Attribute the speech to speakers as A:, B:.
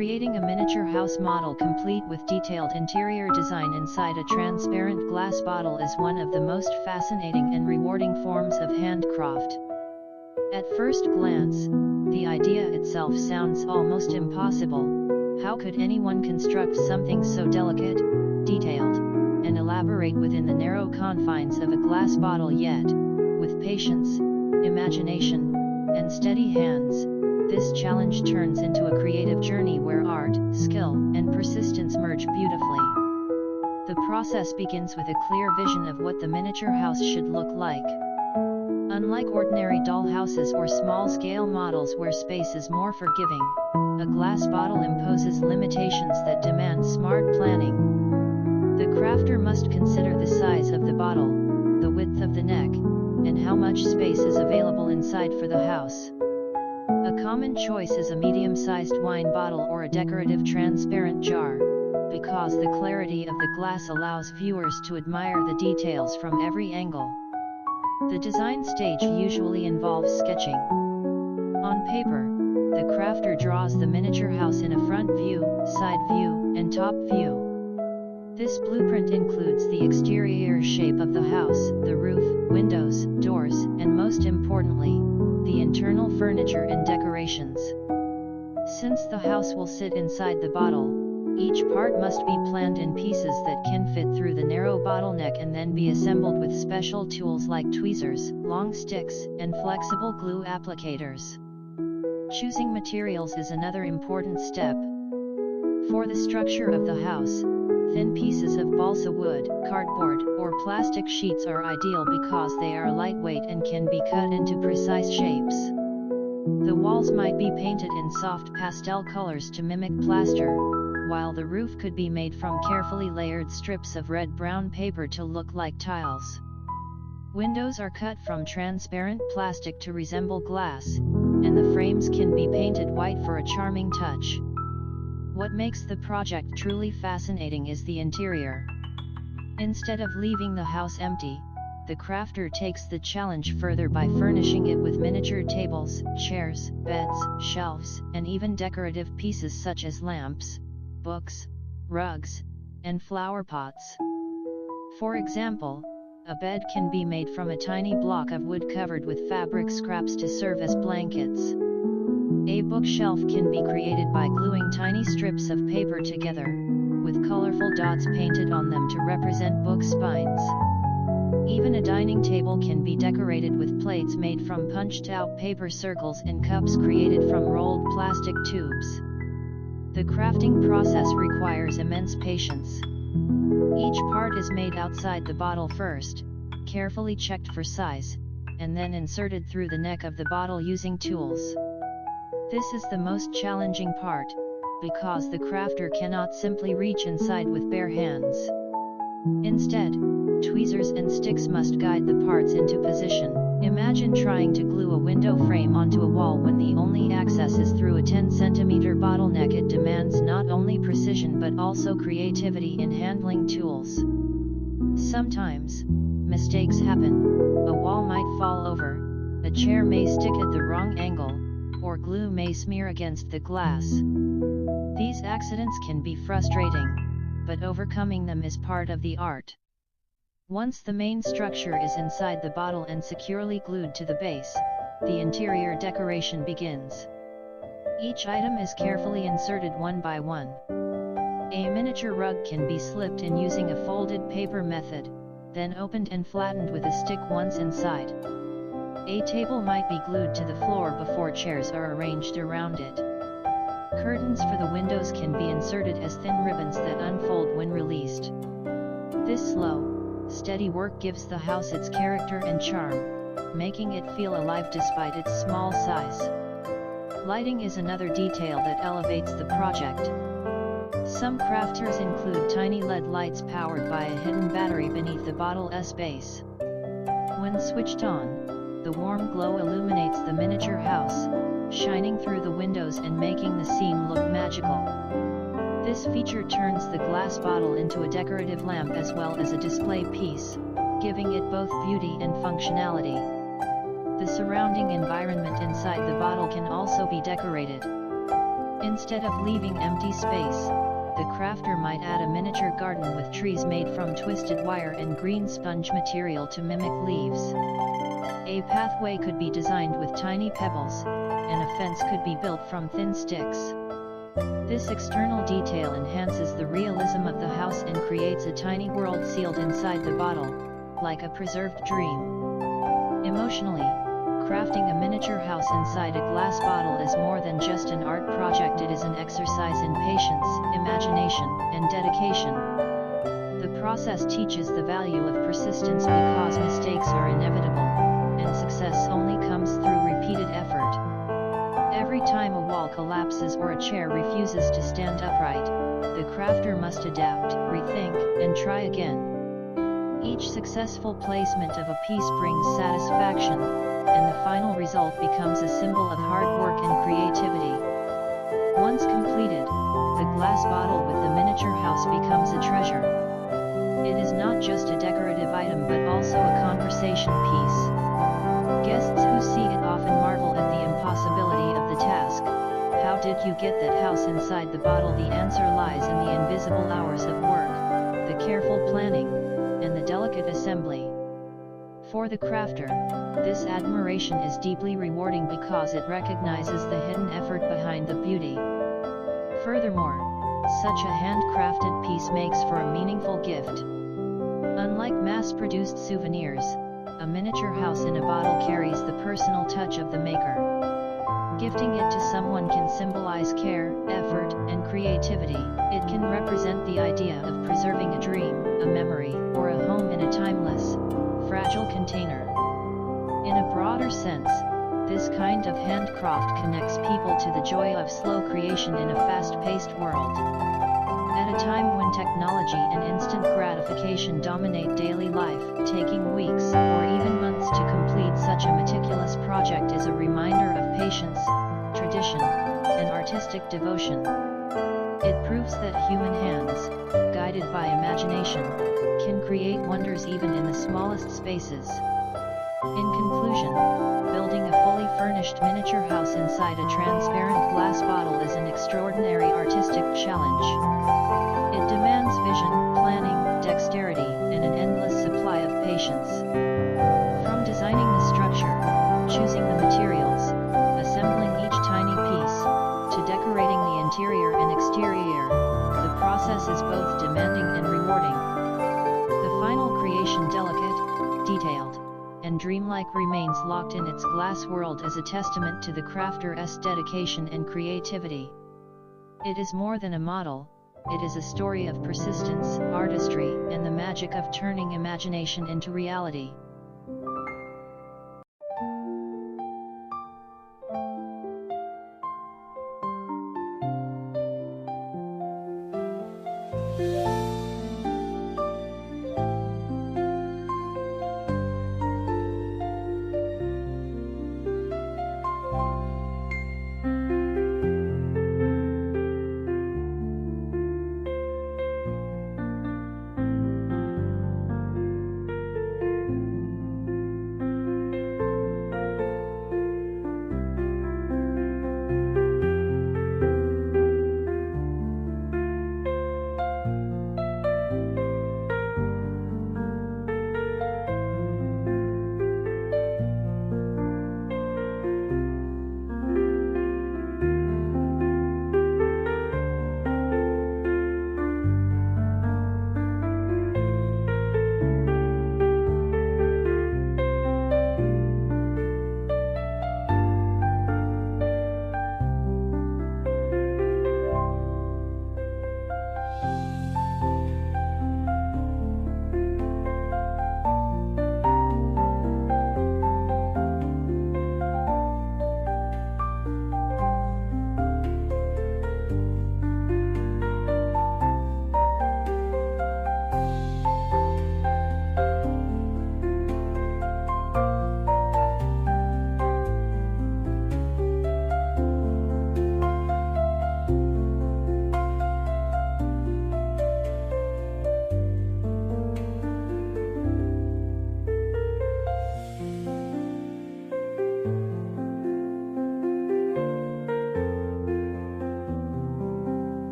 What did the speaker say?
A: Creating a miniature house model complete with detailed interior design inside a transparent glass bottle is one of the most fascinating and rewarding forms of handcraft. At first glance, the idea itself sounds almost impossible. How could anyone construct something so delicate, detailed, and elaborate within the narrow confines of a glass bottle? Yet, with patience, imagination, and steady hands, this challenge turns into a creative journey where art, skill, and persistence merge beautifully. The process begins with a clear vision of what the miniature house should look like. Unlike ordinary doll houses or small-scale models where space is more forgiving, a glass bottle imposes limitations that demand smart planning. The crafter must consider the size of the bottle, the width of the neck, and how much space is available inside for the house. A common choice is a medium-sized wine bottle or a decorative transparent jar, because the clarity of the glass allows viewers to admire the details from every angle. The design stage usually involves sketching. On paper, the crafter draws the miniature house in a front view, side view, and top view. This blueprint includes the exterior shape of the house, the roof, windows, doors, and most importantly, the internal furniture and decorations. Since the house will sit inside the bottle, each part must be planned in pieces that can fit through the narrow bottleneck and then be assembled with special tools like tweezers, long sticks, and flexible glue applicators. Choosing materials is another important step. For the structure of the house, thin pieces of balsa wood, cardboard, or plastic sheets are ideal because they are lightweight and can be cut into precise shapes. The walls might be painted in soft pastel colors to mimic plaster, while the roof could be made from carefully layered strips of red-brown paper to look like tiles. Windows are cut from transparent plastic to resemble glass, and the frames can be painted white for a charming touch. What makes the project truly fascinating is the interior. Instead of leaving the house empty, the crafter takes the challenge further by furnishing it with miniature tables, chairs, beds, shelves, and even decorative pieces such as lamps, books, rugs, and flower pots. For example, a bed can be made from a tiny block of wood covered with fabric scraps to serve as blankets. A bookshelf can be created by gluing tiny strips of paper together, with colorful dots painted on them to represent book spines. Even a dining table can be decorated with plates made from punched-out paper circles and cups created from rolled plastic tubes. The crafting process requires immense patience. Each part is made outside the bottle first, carefully checked for size, and then inserted through the neck of the bottle using tools. This is the most challenging part, because the crafter cannot simply reach inside with bare hands. Instead, tweezers and sticks must guide the parts into position. Imagine trying to glue a window frame onto a wall when the only access is through a 10-centimeter bottleneck. It demands not only precision but also creativity in handling tools. Sometimes, mistakes happen. A wall might fall over, a chair may stick at the wrong angle, or glue may smear against the glass. These accidents can be frustrating, but overcoming them is part of the art. Once the main structure is inside the bottle and securely glued to the base, the interior decoration begins. Each item is carefully inserted one by one. A miniature rug can be slipped in using a folded paper method, then opened and flattened with a stick once inside. A table might be glued to the floor before chairs are arranged around it. Curtains for the windows can be inserted as thin ribbons that unfold when released. This slow, steady work gives the house its character and charm, making it feel alive despite its small size. Lighting is another detail that elevates the project. Some crafters include tiny LED lights powered by a hidden battery beneath the bottle's base. When switched on, the warm glow illuminates the miniature house, shining through the windows and making the scene look magical. This feature turns the glass bottle into a decorative lamp as well as a display piece, giving it both beauty and functionality. The surrounding environment inside the bottle can also be decorated. Instead of leaving empty space, the crafter might add a miniature garden with trees made from twisted wire and green sponge material to mimic leaves. A pathway could be designed with tiny pebbles, and a fence could be built from thin sticks. This external detail enhances the realism of the house and creates a tiny world sealed inside the bottle, like a preserved dream. Emotionally, crafting a miniature house inside a glass bottle is more than just an art project. It is an exercise in patience, imagination, and dedication. The process teaches the value of persistence because mistakes are inevitable, and success only comes through repeated effort. Every time a wall collapses or a chair refuses to stand upright, the crafter must adapt, rethink, and try again. Each successful placement of a piece brings satisfaction, and the final result becomes a symbol of hard work and creativity. Once completed, the glass bottle with the miniature house becomes a treasure. It is not just a decorative item but also a conversation piece. Guests who see it often marvel at the impossibility of the task. How did you get that house inside the bottle? The answer lies in the invisible hours of work, the careful planning, and the delicate assembly. For the crafter, this admiration is deeply rewarding because it recognizes the hidden effort behind the beauty. Furthermore, such a handcrafted piece makes for a meaningful gift. Unlike mass-produced souvenirs, a miniature house in a bottle carries the personal touch of the maker. Gifting it to someone can symbolize care, effort, and creativity. It can represent the idea of preserving a dream, a memory, or a home in a timeless, fragile container. In a broader sense, this kind of handcraft connects people to the joy of slow creation in a fast-paced world. At a time when technology and instant gratification dominate daily life, taking weeks or even months to complete such a meticulous project is a reminder of patience, tradition, and artistic devotion. It proves that human hands, guided by imagination, can create wonders even in the smallest spaces. In conclusion, building a fully furnished miniature house inside a transparent glass bottle is an extraordinary artistic challenge. It demands vision, planning, dexterity, and an endless supply of patience. From designing the structure, choosing the materials, assembling each tiny piece, to decorating the interior and exterior, the process is both demanding and rewarding. The final creation, delicate, detailed, and dreamlike, remains locked in its glass world as a testament to the crafter's dedication and creativity. It is more than a model, it is a story of persistence, artistry, and the magic of turning imagination into reality.